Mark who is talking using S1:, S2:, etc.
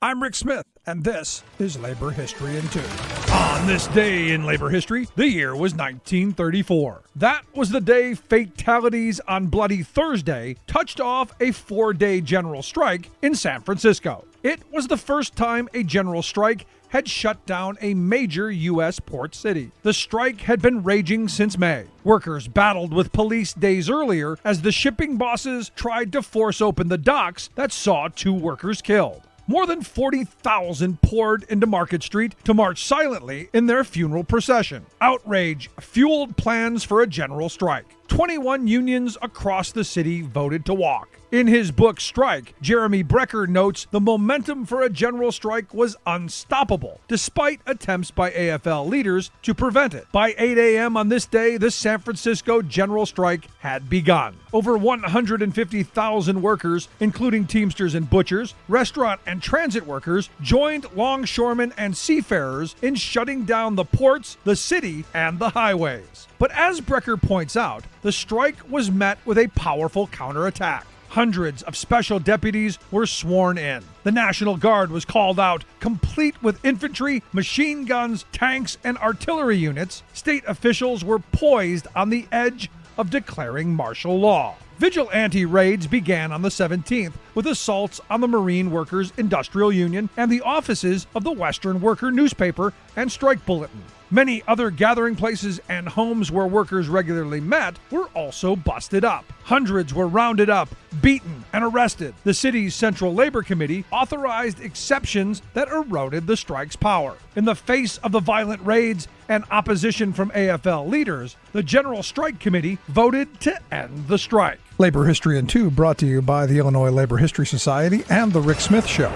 S1: I'm Rick Smith, and this is Labor History in 2. On this day in labor history, the year was 1934. That was the day fatalities on Bloody Thursday touched off a 4-day general strike in San Francisco. It was the first time a general strike had shut down a major U.S. port city. The strike had been raging since May. Workers battled with police days earlier as the shipping bosses tried to force open the docks that saw 2 workers killed. More than 40,000 poured into Market Street to march silently in their funeral procession. Outrage fueled plans for a general strike. 21 unions across the city voted to walk. In his book Strike, Jeremy Brecher notes the momentum for a general strike was unstoppable, despite attempts by AFL leaders to prevent it. By 8 a.m. on this day, the San Francisco general strike had begun. Over 150,000 workers, including teamsters and butchers, restaurant and transit workers, joined longshoremen and seafarers in shutting down the ports, the city, and the highways. But as Brecher points out, the strike was met with a powerful counterattack. Hundreds of special deputies were sworn in. The National Guard was called out, complete with infantry, machine guns, tanks, and artillery units. State officials were poised on the edge of declaring martial law. Vigilante raids began on the 17th with assaults on the Marine Workers Industrial Union and the offices of the Western Worker newspaper and strike bulletin. Many other gathering places and homes where workers regularly met were also busted up. Hundreds were rounded up, beaten, and arrested. The city's Central Labor Committee authorized exceptions that eroded the strike's power. In the face of the violent raids and opposition from AFL leaders, the General Strike Committee voted to end the strike. Labor History in 2 brought to you by the Illinois Labor History Society and The Rick Smith Show.